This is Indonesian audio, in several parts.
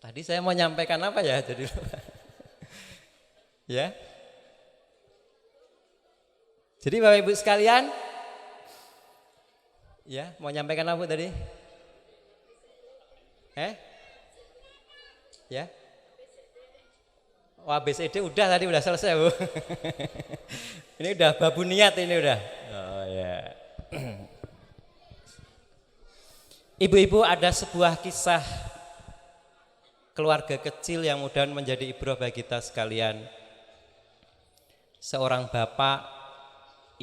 Tadi saya mau nyampaikan apa ya? Jadi ya. Jadi Bapak Ibu sekalian, ya, mau nyampaikan apa tadi? Ya. Oh, ABCD udah tadi udah selesai, Bu. Ini udah babu niat ini udah. Oh ya. Ibu-ibu, ada sebuah kisah keluarga kecil yang mudah-mudahan menjadi ibrah bagi kita sekalian. Seorang bapak,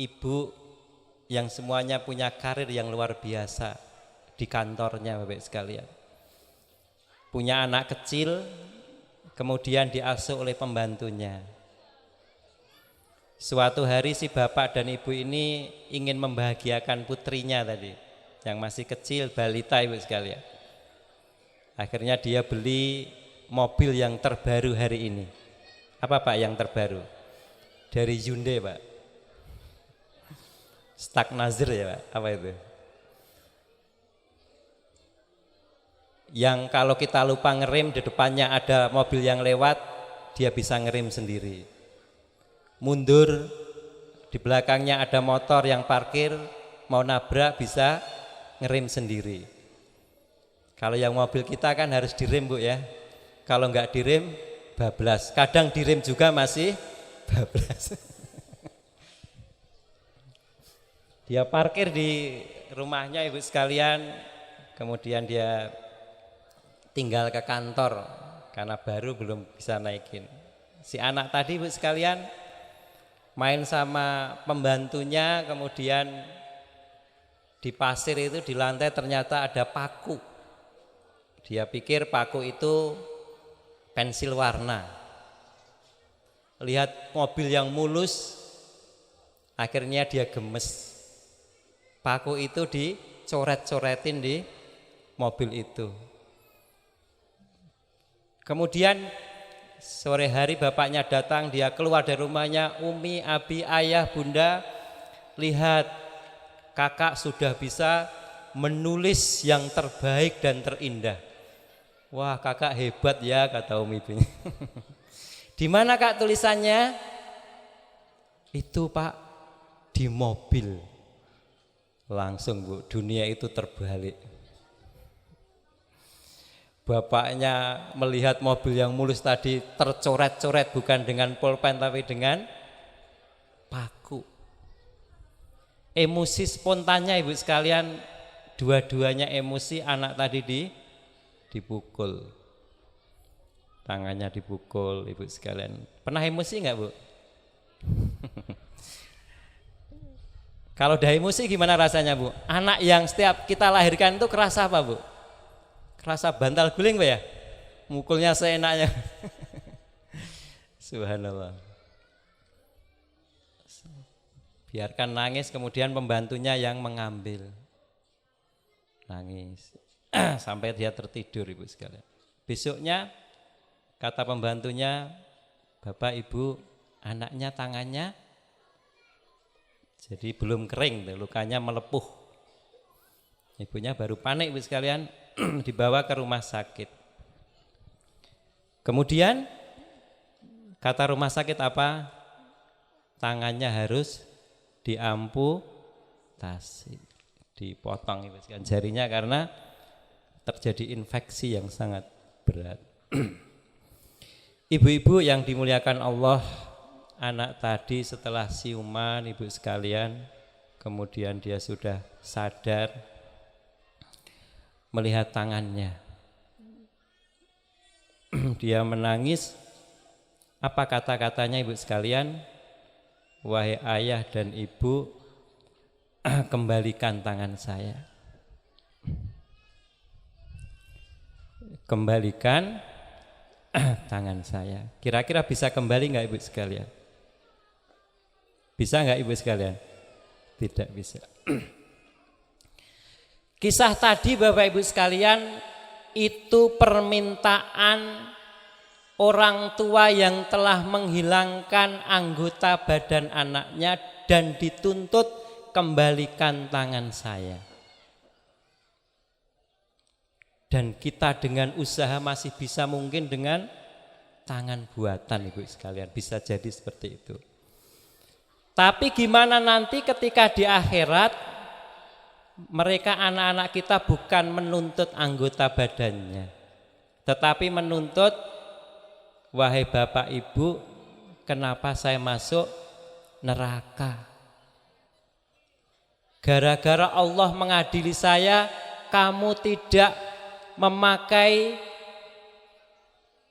ibu yang semuanya punya karir yang luar biasa di kantornya, Bapak sekalian. Punya anak kecil, kemudian diasuh oleh pembantunya. Suatu hari si bapak dan ibu ini ingin membahagiakan putrinya tadi, yang masih kecil, balita, Ibu sekalian. Akhirnya dia beli mobil yang terbaru hari ini. Apa Pak yang terbaru? Dari Hyundai, Pak. Stak Nazir ya Pak, apa itu? Yang kalau kita lupa ngerem, di depannya ada mobil yang lewat, dia bisa ngerem sendiri. Mundur, di belakangnya ada motor yang parkir, mau nabrak bisa ngerem sendiri. Kalau yang mobil kita kan harus direm, Bu ya. Kalau nggak direm, bablas. Kadang direm juga masih bablas. Dia parkir di rumahnya, Ibu sekalian, kemudian dia tinggal ke kantor karena baru belum bisa naikin. Si anak tadi, Bu sekalian, main sama pembantunya, kemudian di pasir itu di lantai ternyata ada paku. Dia pikir paku itu pensil warna. Lihat mobil yang mulus, akhirnya dia gemes. Paku itu dicoret-coretin di mobil itu. Kemudian sore hari bapaknya datang, dia keluar dari rumahnya, Umi, Abi, Ayah, Bunda, lihat kakak sudah bisa menulis yang terbaik dan terindah. Wah, kakak hebat ya, kata Umi ibunya. Di mana Kak tulisannya? Itu Pak, di mobil. Langsung Bu, dunia itu terbalik. Bapaknya melihat mobil yang mulus tadi tercoret-coret bukan dengan pulpen tapi dengan paku. Emosi spontannya, Ibu sekalian, dua-duanya emosi. Anak tadi dipukul, tangannya dipukul, Ibu sekalian. Pernah emosi nggak, Bu? Kalau udah emosi gimana rasanya, Bu? Anak yang setiap kita lahirkan itu kerasa apa, Bu? Kerasa bantal guling, Bu ya? Mukulnya seenaknya. Subhanallah. Biarkan nangis, kemudian pembantunya yang mengambil. Nangis sampai dia tertidur, Ibu sekalian. Besoknya kata pembantunya, Bapak Ibu, anaknya tangannya jadi belum kering, lukanya melepuh. Ibunya baru panik, Ibu sekalian, dibawa ke rumah sakit. Kemudian kata rumah sakit apa? Tangannya harus diamputasi, dipotong, Ibu sekalian, jarinya karena terjadi infeksi yang sangat berat. Ibu-ibu yang dimuliakan Allah, anak tadi setelah siuman, Ibu sekalian, kemudian dia sudah sadar, melihat tangannya. Dia menangis. Apa kata-katanya, Ibu sekalian? Wahai ayah dan ibu, kembalikan tangan saya. Kembalikan tangan saya. Kira-kira bisa kembali nggak, Ibu sekalian? Bisa nggak, Ibu sekalian? Tidak bisa. Kisah tadi, Bapak Ibu sekalian, itu permintaan orang tua yang telah menghilangkan anggota badan anaknya dan dituntut kembalikan tangan saya. Dan kita dengan usaha masih bisa mungkin dengan tangan buatan, Ibu sekalian, bisa jadi seperti itu. Tapi gimana nanti ketika di akhirat mereka anak-anak kita bukan menuntut anggota badannya, tetapi menuntut, wahai Bapak Ibu, kenapa saya masuk neraka? Gara-gara Allah mengadili saya, kamu tidak memakai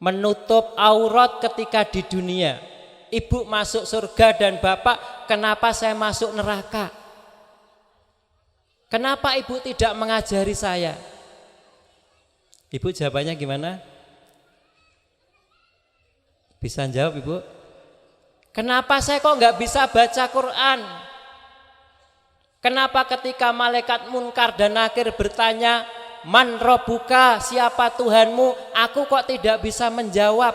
menutup aurat ketika di dunia. Ibu masuk surga dan Bapak, kenapa saya masuk neraka? Kenapa Ibu tidak mengajari saya? Ibu jawabannya gimana? Bisa jawab Ibu? Kenapa saya kok nggak bisa baca Quran? Kenapa ketika malaikat Munkar dan Nakir bertanya, Man Rabbuka, siapa Tuhanmu? Aku kok tidak bisa menjawab.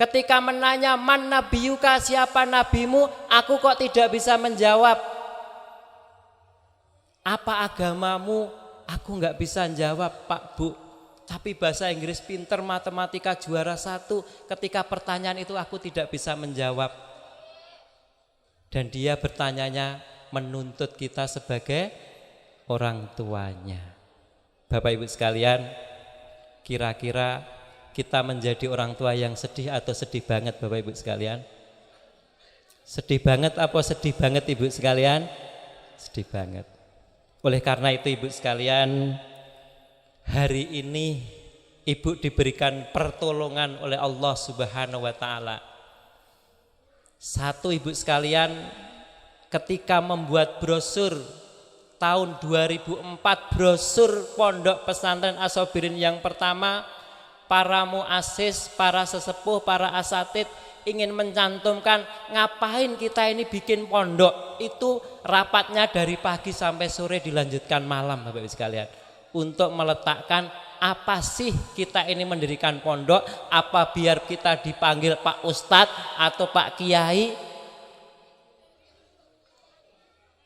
Ketika menanya Man Nabiyuka, siapa nabimu? Aku kok tidak bisa menjawab. Apa agamamu? Aku nggak bisa jawab, Pak Bu. Tapi bahasa Inggris pinter, matematika juara 1. Ketika pertanyaan itu aku tidak bisa menjawab. Dan dia bertanyanya menuntut kita sebagai orang tuanya. Bapak Ibu sekalian, kira-kira kita menjadi orang tua yang sedih atau sedih banget Bapak Ibu sekalian? Sedih banget apa sedih banget Ibu sekalian? Sedih banget. Oleh karena itu Ibu sekalian, hari ini Ibu diberikan pertolongan oleh Allah Subhanahu wa taala. Satu Ibu sekalian, ketika membuat brosur tahun 2004, brosur Pondok Pesantren As-Sabirin yang pertama, para muassis, para sesepuh, para asatid ingin mencantumkan ngapain kita ini bikin pondok. Itu rapatnya dari pagi sampai sore dilanjutkan malam Bapak Ibu sekalian, untuk meletakkan apa sih kita ini mendirikan pondok, apa biar kita dipanggil Pak Ustadz atau Pak Kiai,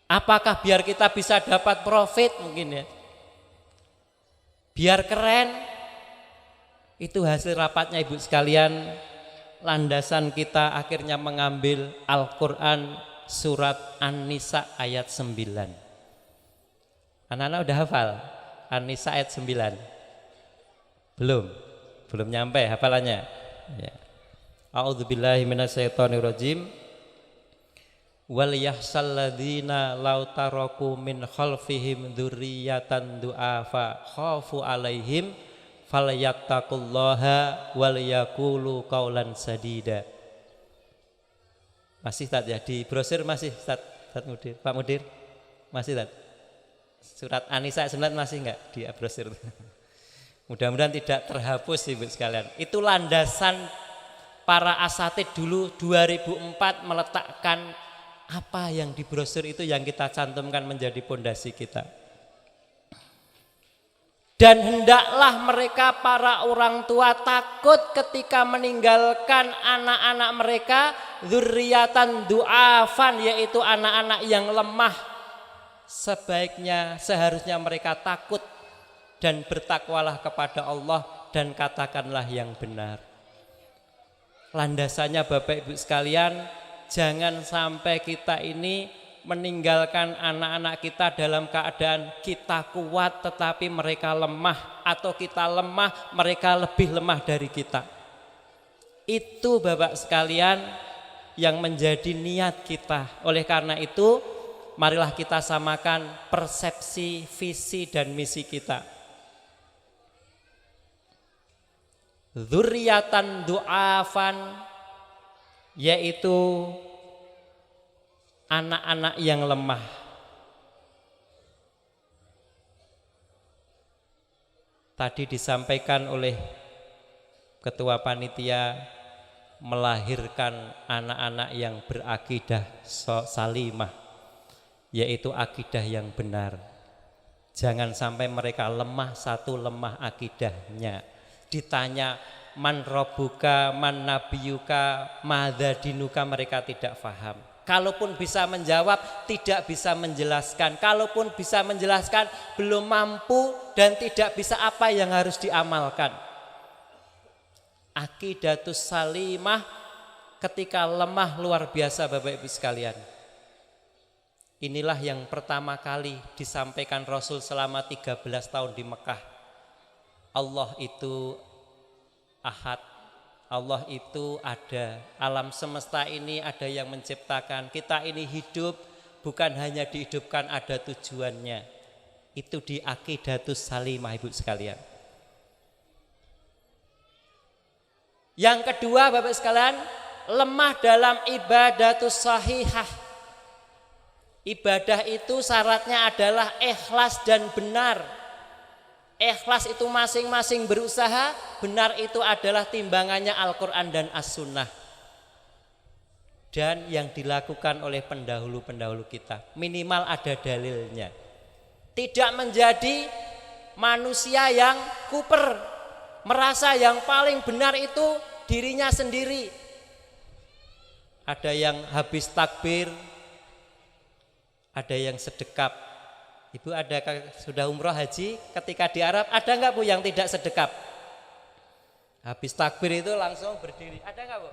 apakah biar kita bisa dapat profit mungkin ya, biar keren. Itu hasil rapatnya Ibu sekalian. Landasan kita akhirnya mengambil Al-Quran surat An-Nisa ayat 9. Anak-anak udah hafal An-Nisa ayat 9? Belum nyampe hafalannya ya. A'udzubillahi minasyaitonirrajim. Wal yahsal ladzina law taraku min khalfihim dzurriyyatan du'afa khafu alaihim falyattaqullaha wal yaqulu qaulan sadida. Masih Ustaz ya, di brosur masih Ustaz Mudir, Pak Mudir masih Ustaz. Surat An-Nisa 9 masih enggak di brosur? Mudah-mudahan tidak terhapus Ibu sekalian. Itu landasan para asatid dulu 2004 meletakkan apa yang di brosur itu yang kita cantumkan menjadi pondasi kita. Dan hendaklah mereka para orang tua takut ketika meninggalkan anak-anak mereka dzurriatan du'afan, yaitu anak-anak yang lemah. Seharusnya mereka takut dan bertakwalah kepada Allah dan katakanlah yang benar. Landasannya Bapak Ibu sekalian, jangan sampai kita ini meninggalkan anak-anak kita dalam keadaan kita kuat tetapi mereka lemah, atau kita lemah mereka lebih lemah dari kita. Itu Bapak sekalian yang menjadi niat kita. Oleh karena itu marilah kita samakan persepsi, visi dan misi kita. Dzurriatan du'afan, yaitu anak-anak yang lemah. Tadi disampaikan oleh ketua panitia, melahirkan anak-anak yang berakidah salimah, yaitu akidah yang benar. Jangan sampai mereka lemah, satu lemah akidahnya. Ditanya man rabbuka, man nabiyuka, madza dinuka, mereka tidak paham. Kalaupun bisa menjawab, tidak bisa menjelaskan. Kalaupun bisa menjelaskan, belum mampu dan tidak bisa apa yang harus diamalkan. Aqidatus salimah ketika lemah luar biasa Bapak Ibu sekalian. Inilah yang pertama kali disampaikan Rasul selama 13 tahun di Mekah. Allah itu Ahad. Allah itu ada, alam semesta ini ada yang menciptakan. Kita ini hidup bukan hanya dihidupkan, ada tujuannya. Itu di aqidatus salimah Ibu sekalian. Yang kedua Bapak sekalian, lemah dalam ibadatus sahihah. Ibadah itu syaratnya adalah ikhlas dan benar. Ikhlas itu masing-masing berusaha, benar itu adalah timbangannya Al-Quran dan As-Sunnah. Dan yang dilakukan oleh pendahulu-pendahulu kita, minimal ada dalilnya. Tidak menjadi manusia yang kuper, merasa yang paling benar itu dirinya sendiri. Ada yang habis takbir, ada yang sedekap. Ibu ada sudah umroh haji ketika di Arab, ada enggak Bu yang tidak sedekap? Habis takbir itu langsung berdiri, ada enggak Bu?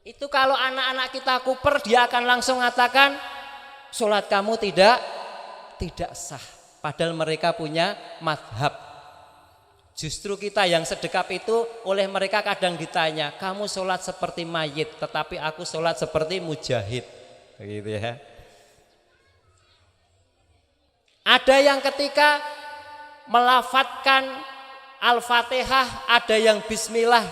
Itu kalau anak-anak kita kuper, dia akan langsung mengatakan sholat kamu tidak sah. Padahal mereka punya madhab. Justru kita yang sedekap itu oleh mereka kadang ditanya, kamu sholat seperti mayit, tetapi aku sholat seperti mujahid. Begitu ya. Ada yang ketika melafatkan Al-Fatihah, ada yang bismillah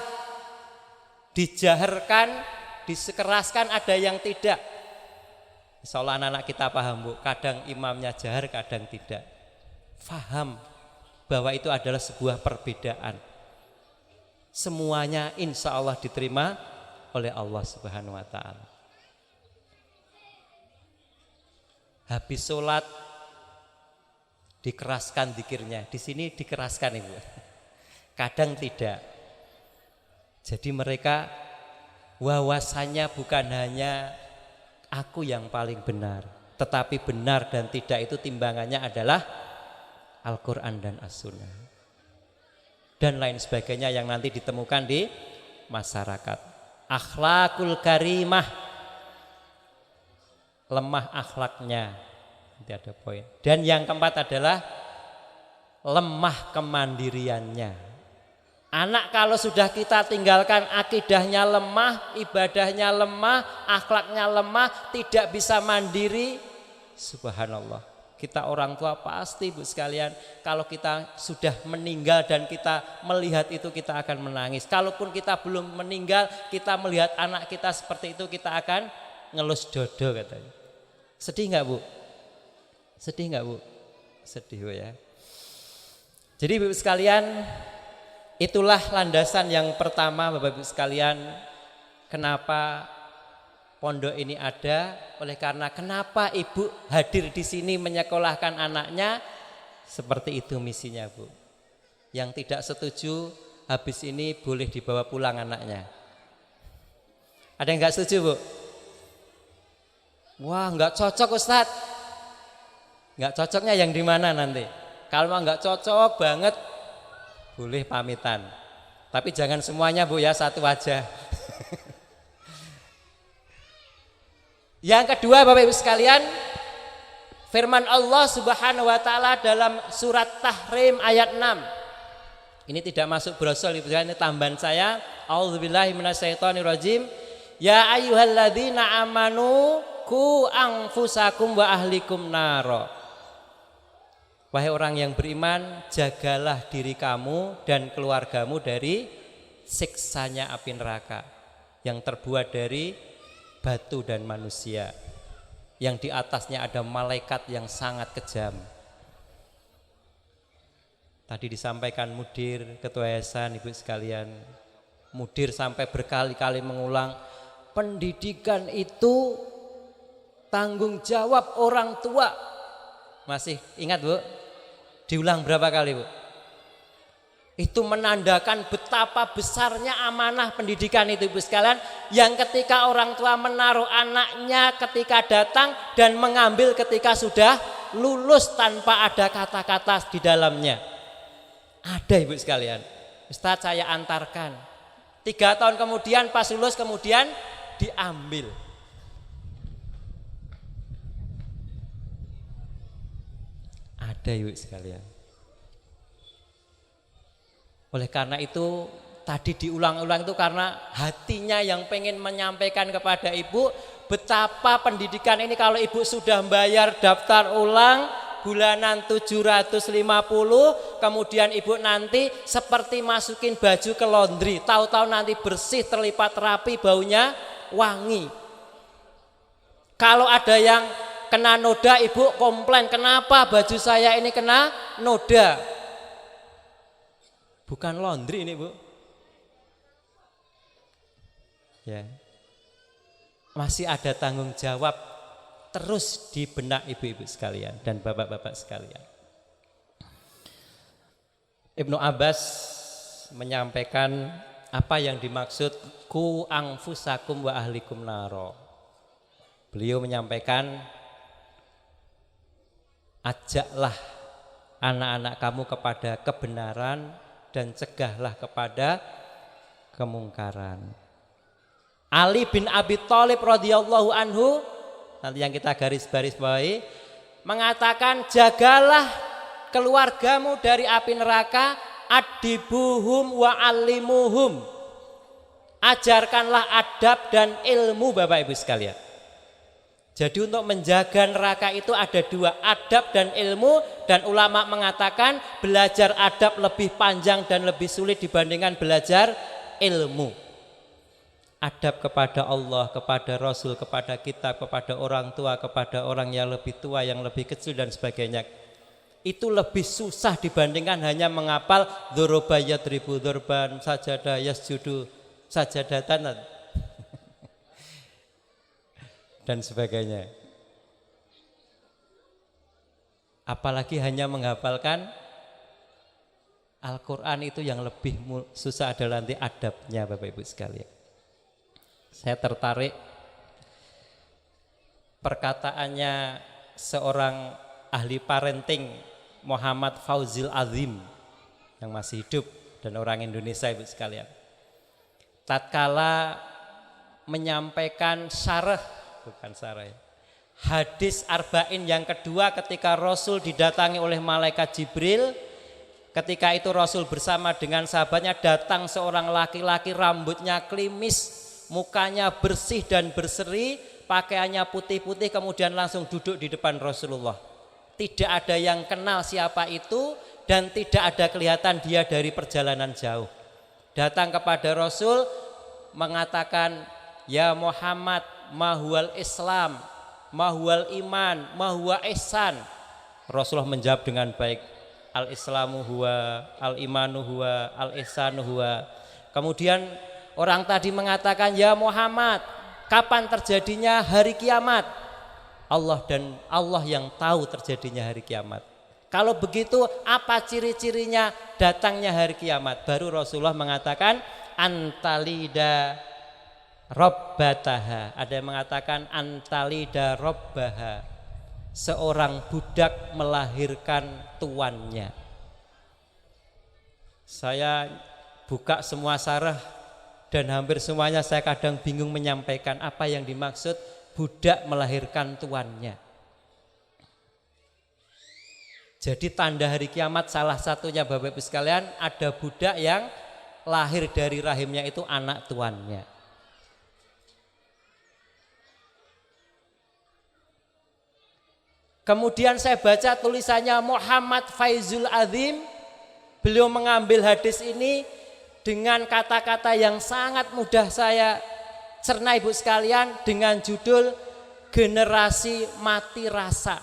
dijaharkan, disekeraskan, ada yang tidak. Insyaallah anak-anak kita paham Bu, kadang imamnya jahar, kadang tidak. Faham bahwa itu adalah sebuah perbedaan. Semuanya insya Allah diterima oleh Allah Subhanahu wa ta'ala. Habis sholat dikeraskan zikirnya, di sini dikeraskan Ibu. Kadang tidak. Jadi mereka wawasannya bukan hanya aku yang paling benar, tetapi benar dan tidak itu timbangannya adalah Al-Quran dan As-Sunnah dan lain sebagainya yang nanti ditemukan di masyarakat. Akhlakul karimah, lemah akhlaknya. Nanti ada poin. Dan yang keempat adalah lemah kemandiriannya. Anak kalau sudah kita tinggalkan akidahnya lemah, ibadahnya lemah, akhlaknya lemah, tidak bisa mandiri, subhanallah. Kita orang tua pasti Bu sekalian, kalau kita sudah meninggal dan kita melihat itu kita akan menangis. Kalaupun kita belum meninggal, kita melihat anak kita seperti itu, kita akan ngelus dodo katanya. Sedih nggak Bu? Sedih nggak Bu? Sedih Bu ya. Jadi Bapak sekalian, itulah landasan yang pertama Bapak Ibu sekalian, kenapa pondok ini ada, oleh karena kenapa ibu hadir di sini menyekolahkan anaknya, seperti itu misinya Bu. Yang tidak setuju habis ini boleh dibawa pulang anaknya. Ada yang nggak setuju Bu? Wah nggak cocok Ustadz. Nggak cocoknya yang di mana nanti? Kalau nggak cocok banget, boleh pamitan. Tapi jangan semuanya Bu ya, satu aja. Yang kedua Bapak Ibu sekalian, firman Allah Subhanahu wa taala dalam surat Tahrim ayat 6. Ini tidak masuk brosur Ibu sekalian, ini tambahan saya. A'udzubillahi minasyaitonirrajim. Ya ayyuhalladzina amanu qu anfusakum wa ahlikum naro. Wahai orang yang beriman, jagalah diri kamu dan keluargamu dari siksanya api neraka yang terbuat dari batu dan manusia, yang di atasnya ada malaikat yang sangat kejam. Tadi disampaikan mudir ketua yayasan Ibu sekalian, mudir sampai berkali-kali mengulang, pendidikan itu tanggung jawab orang tua. Masih ingat Bu? Diulang berapa kali Bu? Itu menandakan betapa besarnya amanah pendidikan itu Ibu sekalian, yang ketika orang tua menaruh anaknya ketika datang dan mengambil ketika sudah lulus tanpa ada kata-kata di dalamnya. Ada Ibu sekalian. Ustadz saya antarkan, 3 tahun kemudian pas lulus kemudian diambil. Ada Ibu sekalian. Oleh karena itu tadi diulang-ulang itu karena hatinya yang pengen menyampaikan kepada ibu betapa pendidikan ini kalau ibu sudah bayar daftar ulang bulanan 750, kemudian ibu nanti seperti masukin baju ke laundry, tahu-tahu nanti bersih, terlipat rapi, baunya wangi. Kalau ada yang kena noda, ibu komplain, kenapa baju saya ini kena noda? Bukan laundry ini Bu. Ya. Masih ada tanggung jawab terus di benak ibu-ibu sekalian dan bapak-bapak sekalian. Ibnu Abbas menyampaikan apa yang dimaksud ku anfusakum wa ahlikum naro. Beliau menyampaikan, ajaklah anak-anak kamu kepada kebenaran dan cegahlah kepada kemungkaran. Ali bin Abi Thalib radhiyallahu anhu, nanti yang kita garis-garis bawahi, mengatakan jagalah keluargamu dari api neraka, adibuhum wa alimuhum. Ajarkanlah adab dan ilmu Bapak Ibu sekalian. Jadi untuk menjaga neraka itu ada 2, adab dan ilmu, dan ulama mengatakan belajar adab lebih panjang dan lebih sulit dibandingkan belajar ilmu. Adab kepada Allah, kepada Rasul, kepada kitab, kepada orang tua, kepada orang yang lebih tua, yang lebih kecil dan sebagainya. Itu lebih susah dibandingkan hanya menghafal dzoroba yadribu dzorban, sajadah yasjudu sajadatan dan sebagainya. Apalagi hanya menghafalkan Al-Quran, itu yang lebih susah adalah nanti adabnya Bapak Ibu sekalian. Saya tertarik perkataannya seorang ahli parenting, Muhammad Fauzil Azim, yang masih hidup dan orang Indonesia Ibu sekalian. Tatkala menyampaikan hadis arba'in yang kedua ketika Rasul didatangi oleh malaikat Jibril. Ketika itu Rasul bersama dengan sahabatnya, datang seorang laki-laki, rambutnya klimis, mukanya bersih dan berseri, pakaiannya putih-putih, kemudian langsung duduk di depan Rasulullah. Tidak ada yang kenal siapa itu dan tidak ada kelihatan dia dari perjalanan jauh. Datang kepada Rasul mengatakan, ya Muhammad, mahwal Islam, mahwal iman, mahwa ihsan. Rasulullah menjawab dengan baik, al-islamu huwa, al-imanu huwa, al-ihsanu huwa. Kemudian orang tadi mengatakan, ya Muhammad, kapan terjadinya hari kiamat? Allah yang tahu terjadinya hari kiamat. Kalau begitu apa ciri-cirinya datangnya hari kiamat? Baru Rasulullah mengatakan, antalida robbataha. Ada yang mengatakan antalida robbaha. Seorang budak melahirkan tuannya. Saya buka semua syarah dan hampir semuanya saya kadang bingung menyampaikan apa yang dimaksud budak melahirkan tuannya. Jadi tanda hari kiamat salah satunya Bapak Ibu sekalian, ada budak yang lahir dari rahimnya itu anak tuannya. Kemudian saya baca tulisannya Muhammad Faizul Azim. Beliau mengambil hadis ini dengan kata-kata yang sangat mudah saya cerna Ibu sekalian, dengan judul generasi mati rasa.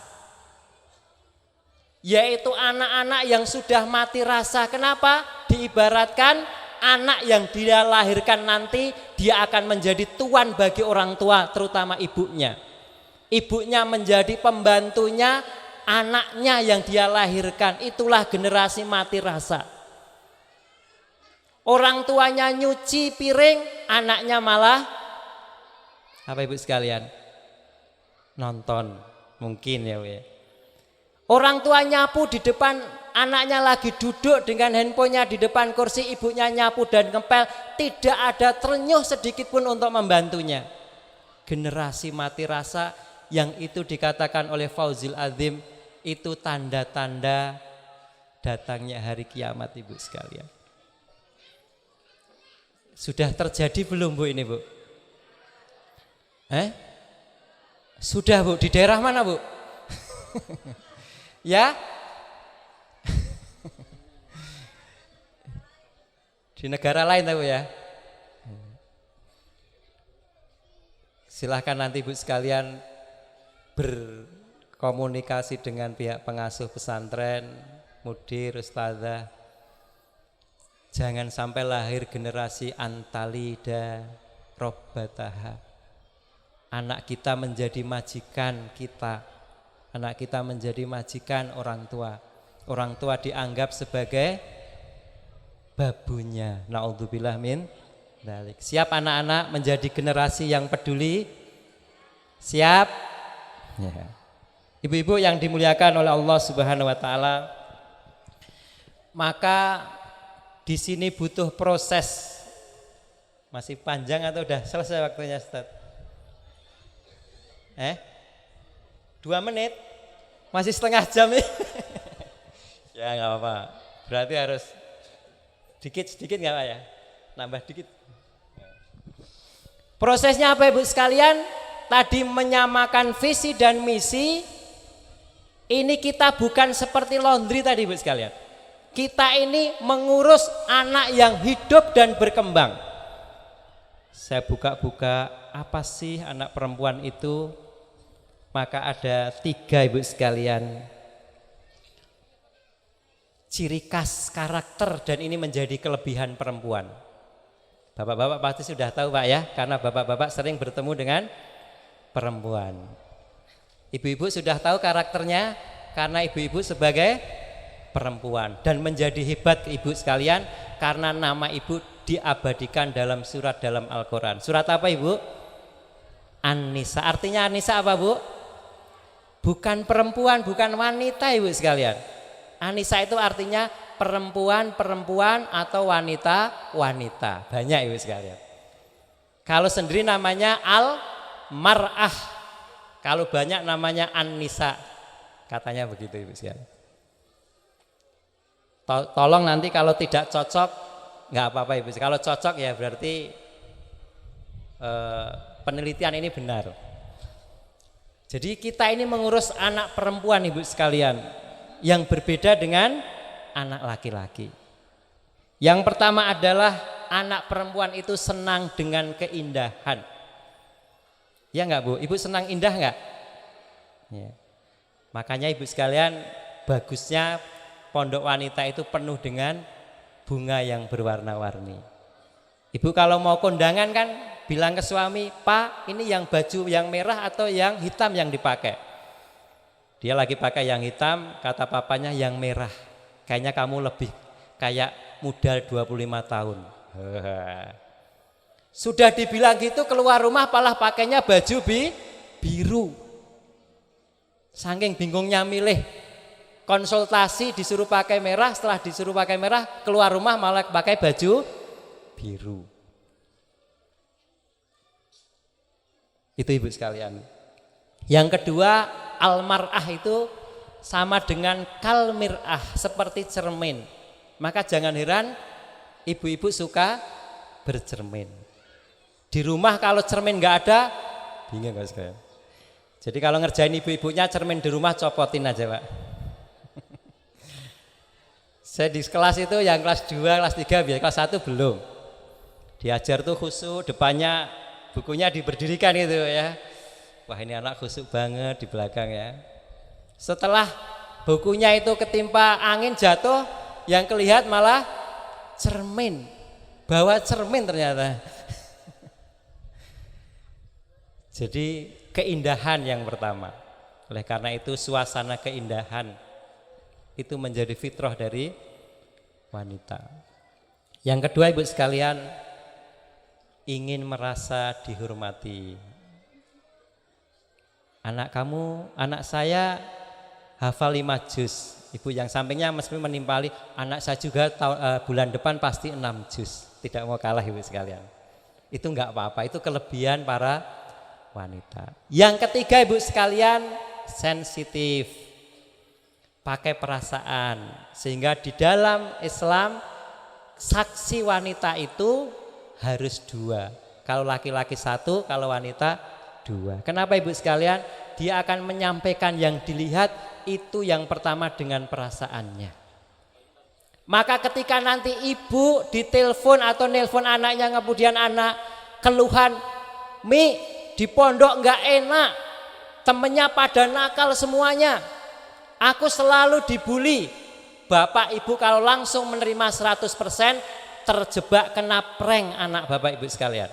Yaitu anak-anak yang sudah mati rasa. Kenapa? Diibaratkan anak yang dia lahirkan nanti dia akan menjadi tuan bagi orang tua, terutama ibunya. Ibunya menjadi pembantunya anaknya yang dia lahirkan. Itulah generasi mati rasa. Orang tuanya nyuci piring, anaknya malah apa ibu sekalian? Nonton, mungkin ya Bu ya. Orang tua nyapu di depan, anaknya lagi duduk dengan handphonenya di depan kursi, ibunya nyapu dan ngepel, tidak ada terenyuh sedikit pun untuk membantunya. Generasi mati rasa yang itu dikatakan oleh Fauzil Azim itu tanda-tanda datangnya hari kiamat ibu sekalian. Sudah terjadi belum Bu ini Bu? Sudah Bu, di daerah mana Bu? Ya? Di negara lain tahu ya. Silahkan nanti Bu sekalian berkomunikasi dengan pihak pengasuh pesantren, mudir, ustazah. Jangan sampai lahir generasi antalida robbataha. Anak kita menjadi majikan kita. Anak kita menjadi majikan orang tua. Orang tua dianggap sebagai babunya. Na'udzubillah min dzalik. Siap anak-anak menjadi generasi yang peduli? Siap? Ya. Ibu-ibu yang dimuliakan oleh Allah Subhanahu wa taala, maka di sini butuh proses. Masih panjang atau udah selesai waktunya, Ustaz? 2 menit? Masih setengah jam ya? Ya nggak apa-apa. Berarti harus sedikit nggak Pak ya? Nambah dikit. Prosesnya apa Ibu sekalian? Tadi menyamakan visi dan misi. Ini kita bukan seperti laundry tadi Ibu sekalian. Kita ini mengurus anak yang hidup dan berkembang. Saya buka-buka apa sih anak perempuan itu? Maka ada 3 Ibu sekalian ciri khas karakter, dan ini menjadi kelebihan perempuan. Bapak-bapak pasti sudah tahu Pak ya, karena bapak-bapak sering bertemu dengan perempuan. Ibu-ibu sudah tahu karakternya karena ibu-ibu sebagai perempuan, dan menjadi hebat Ibu sekalian karena nama ibu diabadikan dalam surat dalam Al-Quran. Surat apa Ibu? An-Nisa. Artinya An-Nisa apa Bu? Bukan perempuan, bukan wanita Ibu sekalian. An-Nisa itu artinya perempuan-perempuan atau wanita-wanita. Banyak Ibu sekalian. Kalau sendiri namanya Al-Mar'ah. Kalau banyak namanya An-Nisa. Katanya begitu Ibu sekalian. Tolong nanti kalau tidak cocok nggak apa-apa Ibu. Kalau cocok ya berarti penelitian ini benar. Jadi kita ini mengurus anak perempuan Ibu sekalian, yang berbeda dengan anak laki-laki. Yang pertama adalah anak perempuan itu senang dengan keindahan. Ya enggak Bu? Ibu senang indah enggak? Ya. Makanya Ibu sekalian, bagusnya pondok wanita itu penuh dengan bunga yang berwarna-warni. Ibu kalau mau kondangan kan bilang ke suami, Pak ini yang baju yang merah atau yang hitam yang dipakai? Dia lagi pakai yang hitam, kata papanya yang merah. Kayaknya kamu lebih kayak muda 25 tahun. Sudah dibilang gitu, keluar rumah malah pakainya baju biru. Saking bingungnya milih, konsultasi disuruh pakai merah, setelah disuruh pakai merah, keluar rumah malah pakai baju biru. Itu Ibu sekalian. Yang kedua, al-mar'ah itu sama dengan kalmir'ah, seperti cermin. Maka jangan heran ibu-ibu suka bercermin. Di rumah kalau cermin nggak ada, bingung nggak sekalian. Jadi kalau ngerjain ibu-ibunya cermin di rumah copotin aja Pak. Saya di kelas itu yang kelas 2, kelas 3, biar kelas 1 belum. Diajar tuh khusyuk, depannya bukunya diberdirikan gitu ya. Wah ini anak khusyuk banget di belakang ya. Setelah bukunya itu ketimpa angin jatuh, yang kelihatan malah cermin. Bawa cermin ternyata. Jadi keindahan yang pertama. Oleh karena itu suasana keindahan itu menjadi fitrah dari wanita. Yang kedua ibu sekalian, ingin merasa dihormati. Anak saya hafal 5 juz. Ibu yang sampingnya mesti menimpali, anak saya juga bulan depan pasti 6 juz. Tidak mau kalah ibu sekalian. Itu enggak apa-apa, itu kelebihan para wanita. Yang ketiga ibu sekalian, sensitif. Pakai perasaan. Sehingga di dalam Islam saksi wanita itu harus 2. Kalau laki-laki 1, kalau wanita 2. Kenapa ibu sekalian? Dia akan menyampaikan yang dilihat itu yang pertama dengan perasaannya. Maka ketika nanti ibu ditelepon atau nelpon anaknya, kemudian anak keluhan, Mi di pondok nggak enak, temennya pada nakal semuanya, aku selalu dibully. Bapak ibu kalau langsung menerima 100%, terjebak kena prank anak bapak ibu sekalian.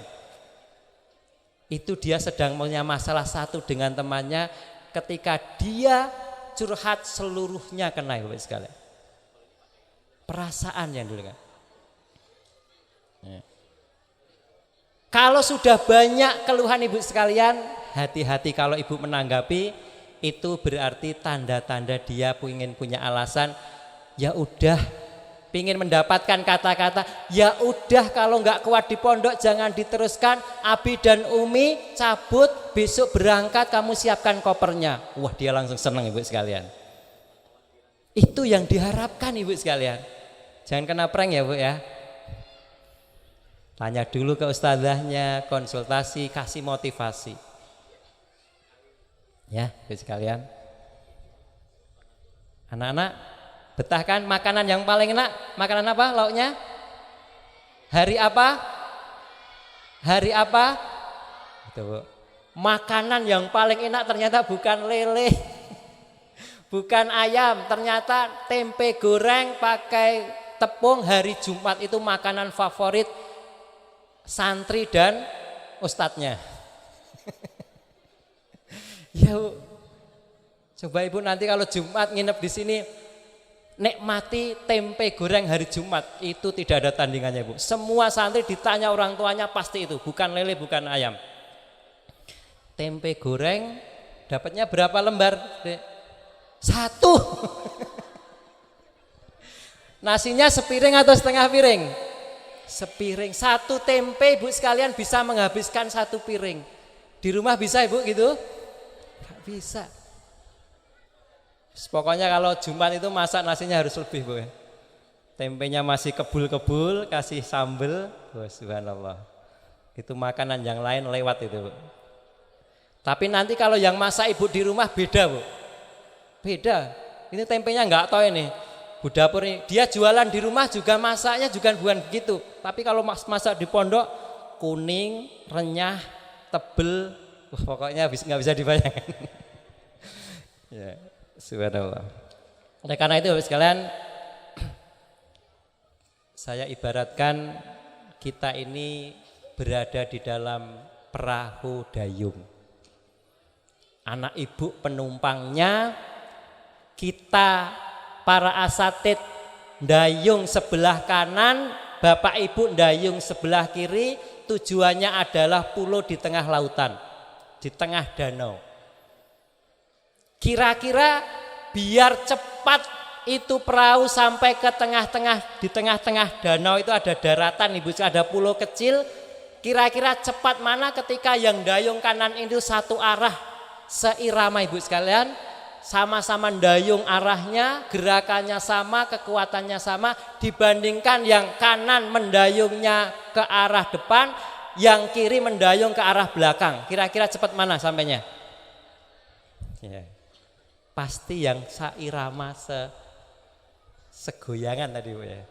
Itu dia sedang punya masalah satu dengan temannya, ketika dia curhat seluruhnya kena ibu sekalian. Perasaan yang dulu kan. Kalau sudah banyak keluhan ibu sekalian, hati-hati kalau ibu menanggapi, itu berarti tanda-tanda dia ingin punya alasan. Ya udah, pingin mendapatkan kata-kata, ya udah kalau nggak kuat di pondok jangan diteruskan, Abi dan Umi cabut, besok berangkat, kamu siapkan kopernya. Wah, dia langsung senang ibu sekalian. Itu yang diharapkan ibu sekalian. Jangan kena prank ya bu ya. Tanya dulu ke ustazahnya, konsultasi, kasih motivasi. Ya ibu sekalian. Anak-anak, betahkan makanan yang paling enak. Makanan apa lauknya? Hari apa? Hari apa? Itu bu. Makanan yang paling enak ternyata bukan lele, bukan ayam, ternyata tempe goreng pakai tepung hari Jumat. Itu makanan favorit santri dan ustadznya. Ya bu. Coba ibu nanti kalau Jumat nginep di sini, nikmati tempe goreng hari Jumat, itu tidak ada tandingannya bu. Semua santri ditanya orang tuanya pasti itu, bukan lele, bukan ayam. Tempe goreng dapatnya berapa lembar? 1. Nasinya sepiring atau setengah piring? Sepiring. 1 tempe ibu sekalian bisa menghabiskan 1 piring. Di rumah bisa ibu gitu? Gak bisa. Pokoknya kalau Jumat itu masak nasinya harus lebih bu. Tempenya masih kebul-kebul, kasih sambel, oh, subhanallah. Itu makanan yang lain lewat itu bu. Tapi nanti kalau yang masak ibu di rumah beda bu. Beda. Ini tempenya nggak tahu ini. Bu dapur ini, dia jualan di rumah juga masaknya juga bukan begitu. Tapi kalau masak di pondok, kuning, renyah, tebel, pokoknya nggak bisa dibayangkan. Ya. Subhanallah. Oleh karena itu Bapak sekalian, saya ibaratkan kita ini berada di dalam perahu dayung. Anak ibu penumpangnya, kita para asatid dayung sebelah kanan, bapak ibu dayung sebelah kiri. Tujuannya adalah pulau di tengah lautan, di tengah danau. Kira-kira biar cepat itu perahu sampai ke tengah-tengah, di tengah-tengah danau itu ada daratan ibu, ada pulau kecil. Kira-kira cepat mana ketika yang dayung kanan itu satu arah seirama ibu sekalian, sama-sama dayung arahnya, gerakannya sama, kekuatannya sama, dibandingkan yang kanan mendayungnya ke arah depan, yang kiri mendayung ke arah belakang. Kira-kira cepat mana sampainya? Ya. Pasti yang sairama segoyangan tadi bu ya.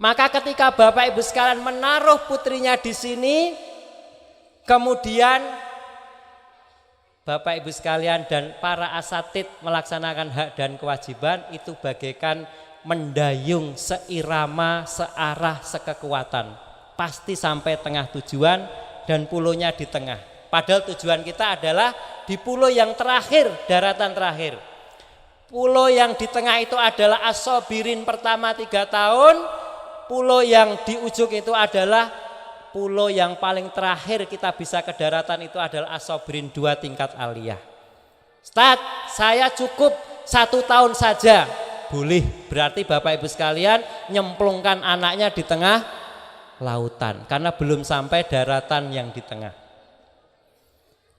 Maka ketika bapak ibu sekalian menaruh putrinya di sini, kemudian bapak ibu sekalian dan para asatid melaksanakan hak dan kewajiban, itu bagaikan mendayung seirama, searah, sekekuatan. Pasti sampai tengah tujuan dan pulaunya di tengah. Padahal tujuan kita adalah di pulau yang terakhir, daratan terakhir. Pulau yang di tengah itu adalah as-sabirin pertama 3 tahun, pulau yang di ujung itu adalah pulau yang paling terakhir kita bisa ke daratan itu adalah As-Sobrin 2 tingkat aliyah. Ustaz, saya cukup 1 tahun saja. Boleh, berarti Bapak Ibu sekalian nyemplungkan anaknya di tengah lautan karena belum sampai daratan yang di tengah.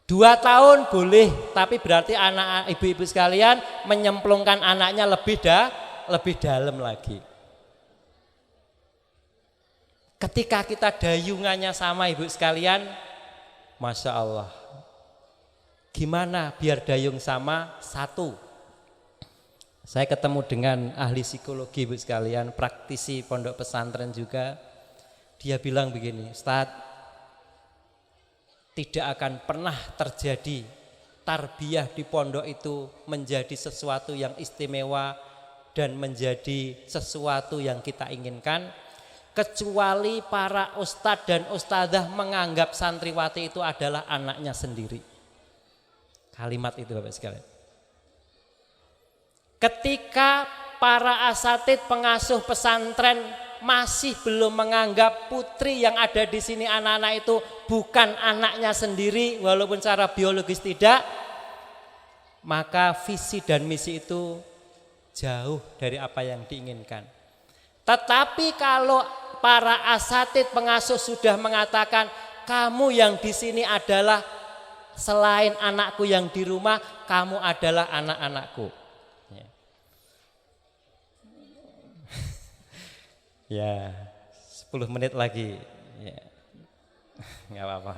2 tahun boleh, tapi berarti anak ibu-ibu sekalian menyemplungkan anaknya lebih dalam lagi. Ketika kita dayungannya sama ibu sekalian, Masya Allah. Gimana biar dayung sama? 1, saya ketemu dengan ahli psikologi ibu sekalian, praktisi pondok pesantren juga. Dia bilang begini, Ustaz, tidak akan pernah terjadi tarbiyah di pondok itu menjadi sesuatu yang istimewa dan menjadi sesuatu yang kita inginkan, kecuali para ustadz dan ustadzah menganggap santriwati itu adalah anaknya sendiri. Kalimat itu Bapak sekalian. Ketika para asatid pengasuh pesantren masih belum menganggap putri yang ada di sini anak-anak itu bukan anaknya sendiri walaupun secara biologis tidak, maka visi dan misi itu jauh dari apa yang diinginkan. Tetapi kalau para asatid pengasuh sudah mengatakan kamu yang di sini adalah selain anakku yang di rumah, kamu adalah anak-anakku. Ya, 10 menit lagi. Ya. Nggak apa-apa.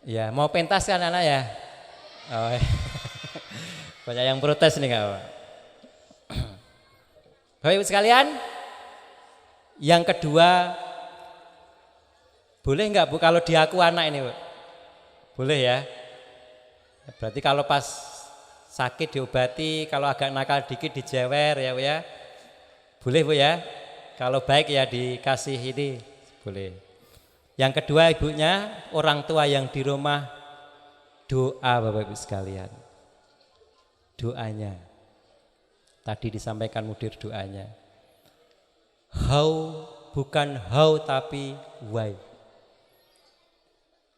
Ya, mau pentas kan anak ya? Oh, ya. Banyak yang protes nih nggak apa. Bapak Ibu sekalian, yang kedua, boleh nggak Bu kalau diaku anak ini Bu? Boleh ya? Berarti kalau pas sakit diobati, kalau agak nakal dikit dijewer ya Bu ya. Boleh Bu ya. Kalau baik ya dikasih ini, boleh. Yang kedua ibunya, orang tua yang di rumah doa Bapak Ibu sekalian. Doanya. Tadi disampaikan mudir doanya. How bukan how tapi why.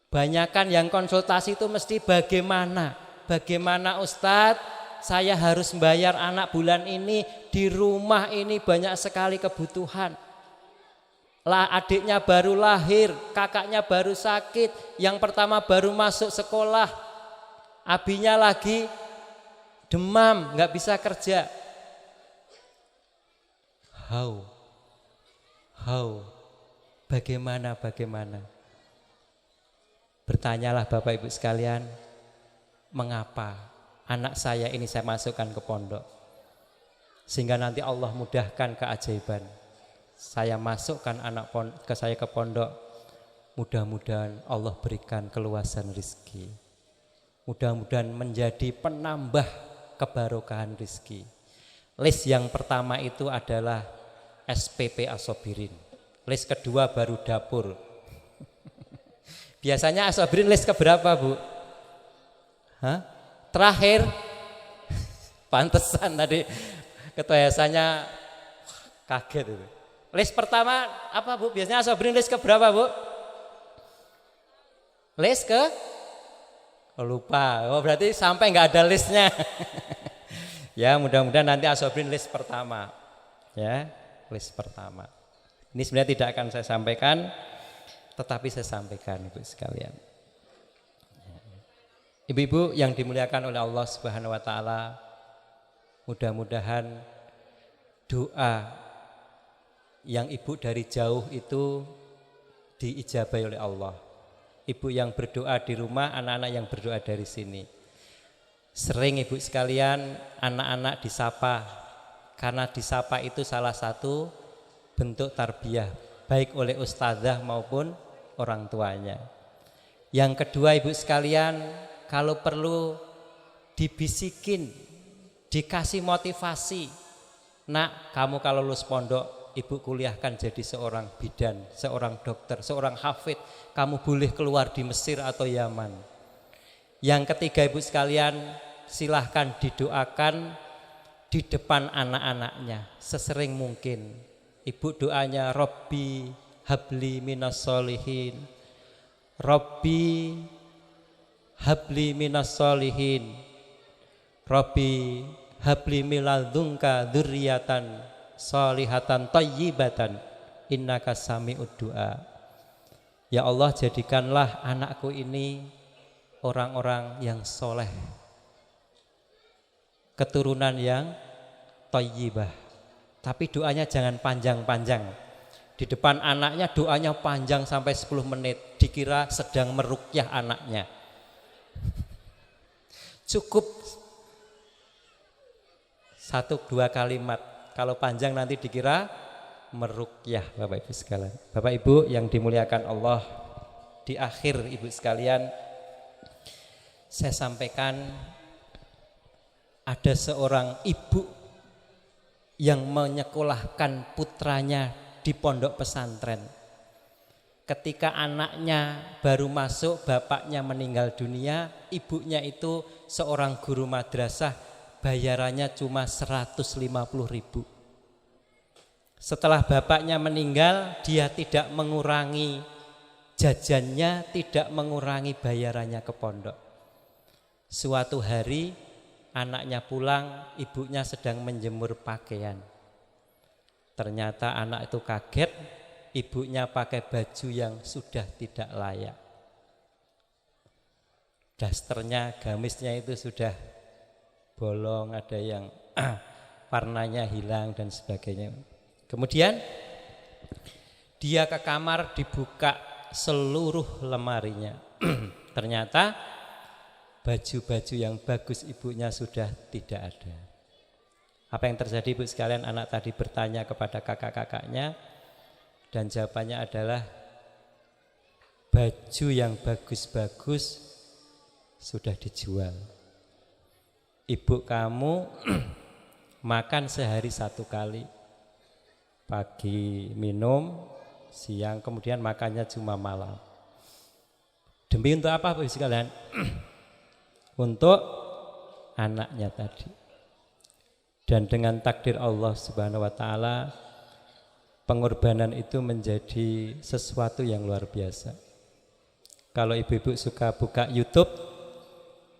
Banyakan yang konsultasi itu mesti bagaimana. Bagaimana Ustadz, saya harus membayar anak bulan ini, di rumah ini banyak sekali kebutuhan. Lah adiknya baru lahir, kakaknya baru sakit, yang pertama baru masuk sekolah, abinya lagi demam, nggak bisa kerja. How, bagaimana? Bertanyalah Bapak Ibu sekalian, mengapa anak saya ini saya masukkan ke pondok, sehingga nanti Allah mudahkan keajaiban. Saya masukkan anak saya ke pondok, mudah-mudahan Allah berikan keluasan rizki, mudah-mudahan menjadi penambah kebarokahan rizki. List yang pertama itu adalah SPP As-Sobirin, list kedua baru dapur. Biasanya As-Sobirin list keberapa Bu? Hah? Terakhir. Pantesan tadi ketua yayasannya kaget itu. List pertama apa Bu? Biasanya As-Sobirin list ke berapa Bu? List ke? Oh, lupa. Oh, berarti sampai nggak ada listnya. Ya, mudah-mudahan nanti As-Sobirin list pertama. Ya, list pertama. Ini sebenarnya tidak akan saya sampaikan, tetapi saya sampaikan Ibu sekalian. Ibu-ibu yang dimuliakan oleh Allah Subhanahu wa taala, mudah-mudahan doa yang ibu dari jauh itu diijabahi oleh Allah. Ibu yang berdoa di rumah, anak-anak yang berdoa dari sini. Sering ibu sekalian, anak-anak disapa, karena disapa itu salah satu bentuk tarbiyah, baik oleh ustazah maupun orang tuanya. Yang kedua ibu sekalian, kalau perlu dibisikin, dikasih motivasi. Nak, kamu kalau lulus pondok, ibu kuliahkan jadi seorang bidan, seorang dokter, seorang hafid. Kamu boleh keluar di Mesir atau Yaman. Yang ketiga ibu sekalian, silahkan didoakan di depan anak-anaknya sesering mungkin. Ibu doanya Robbi habli minas solihin, Robbi habli minas solihin, Robbi habli miladunka dzurriatan solihatan thayyibatan innaka sami'ud du'a. Ya Allah, jadikanlah anakku ini orang-orang yang soleh, keturunan yang thayyibah. Tapi doanya jangan panjang-panjang. Di depan anaknya doanya panjang sampai 10 menit, dikira sedang meruqyah anaknya. Cukup 1-2 kalimat. Kalau panjang nanti dikira meruqyah, Bapak Ibu sekalian. Bapak Ibu yang dimuliakan Allah, di akhir Ibu sekalian, saya sampaikan ada seorang ibu yang menyekolahkan putranya di pondok pesantren. Ketika anaknya baru masuk, bapaknya meninggal dunia, ibunya itu seorang guru madrasah, bayarannya cuma 150.000. Setelah bapaknya meninggal, dia tidak mengurangi jajannya, tidak mengurangi bayarannya ke pondok. Suatu hari anaknya pulang, ibunya sedang menjemur pakaian. Ternyata anak itu kaget, ibunya pakai baju yang sudah tidak layak. Dasternya, gamisnya itu sudah bolong, ada yang warnanya hilang dan sebagainya. Kemudian dia ke kamar, dibuka seluruh lemarinya. Ternyata baju-baju yang bagus ibunya sudah tidak ada. Apa yang terjadi, Ibu sekalian? Anak tadi bertanya kepada kakak-kakaknya dan jawabannya adalah baju yang bagus-bagus sudah dijual. Ibu kamu makan sehari 1 kali, pagi minum, siang, kemudian makannya cuma malam. Demi untuk apa, Ibu sekalian? Untuk anaknya tadi. Dan dengan takdir Allah Subhanahu wa taala, pengorbanan itu menjadi sesuatu yang luar biasa. Kalau ibu-ibu suka buka YouTube,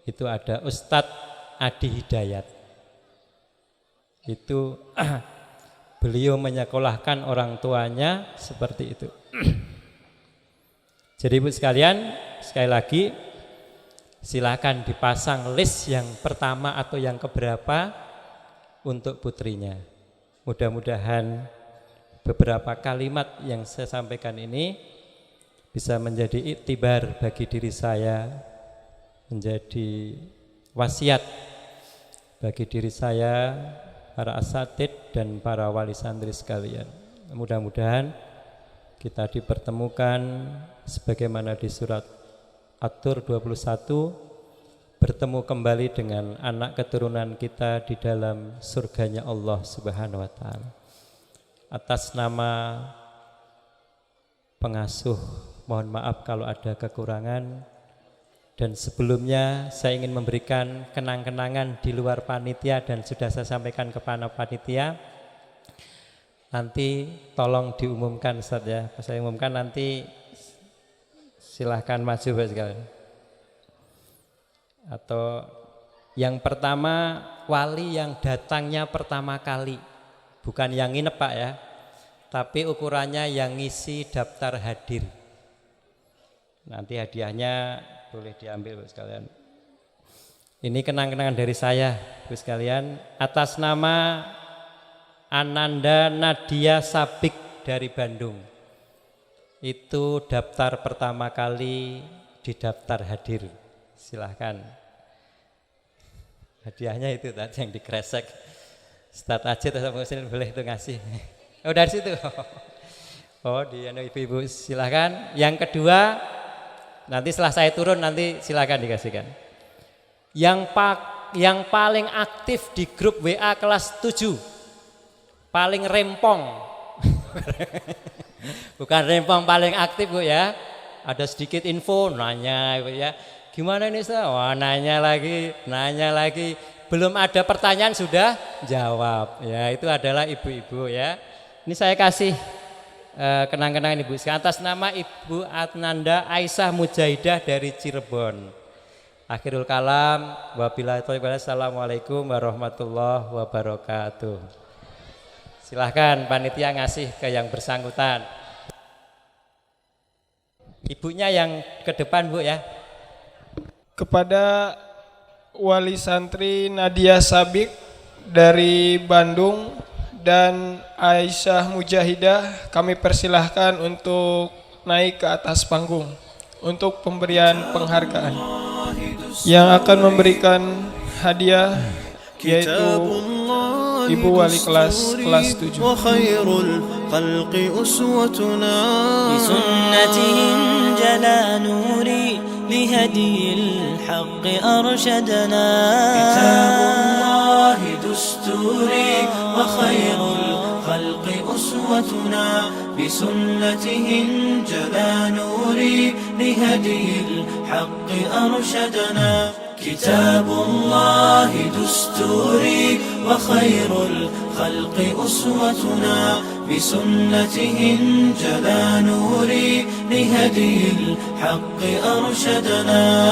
itu ada Ustadz Adi Hidayat. Itu beliau menyekolahkan orang tuanya seperti itu. Jadi Ibu sekalian, sekali lagi silakan dipasang list yang pertama atau yang keberapa untuk putrinya. Mudah-mudahan beberapa kalimat yang saya sampaikan ini bisa menjadi iktibar bagi diri saya, menjadi wasiat bagi diri saya, para asatid dan para wali santri sekalian. Mudah-mudahan kita dipertemukan sebagaimana di surat At-Tur 21, bertemu kembali dengan anak keturunan kita di dalam surganya Allah Subhanahu wa taala. Atas nama pengasuh, mohon maaf kalau ada kekurangan. Dan sebelumnya saya ingin memberikan kenang-kenangan di luar panitia dan sudah saya sampaikan kepada panitia. Nanti tolong diumumkan, Ustaz ya. Pas saya umumkan nanti silahkan maju Pak sekalian. Atau yang pertama, wali yang datangnya pertama kali, bukan yang nginep Pak ya, tapi ukurannya yang ngisi daftar hadir. Nanti hadiahnya boleh diambil Bu sekalian. Ini kenang-kenangan dari saya Bu sekalian, atas nama Ananda Nadia Sabik dari Bandung. Itu daftar pertama kali di daftar hadir. Silahkan. Hadiahnya itu tadi yang dikresek. Ustadz Ajit atau Muslim boleh itu ngasih. Oh dari situ. Oh di ibu-ibu silahkan. Yang kedua, nanti setelah saya turun nanti silahkan dikasihkan. Yang paling aktif di grup WA kelas 7, paling rempong. Bukan rempong, paling aktif Bu ya. Ada sedikit info, nanya Bu ya. Gimana ini Ustaz? Wah, nanya lagi. belum ada pertanyaan sudah jawab. Ya, itu adalah ibu-ibu ya. Ini saya kasih kenang-kenangan ibu atas nama Ibu Adnanda Aisyah Mujahidah dari Cirebon. Akhirul kalam, wabillahi taufiq wal hidayah. Assalamualaikum warahmatullahi wabarakatuh. Silahkan panitia ngasih ke yang bersangkutan. Ibunya yang ke depan Bu ya. Kepada Wali Santri Nadia Sabik dari Bandung dan Aisyah Mujahidah, kami persilahkan untuk naik ke atas panggung untuk pemberian penghargaan. Yang akan memberikan hadiah yaitu Ibu Wali kelas 7. لهدي الحق أرشدنا كتاب الله دستوري وخير الخلق أسوتنا بسنته انجلى نوري لهدي الحق أرشدنا كتاب الله دستوري وخير الخلق أسوتنا بسنته انجلى نوري لهدي الحق أرشدنا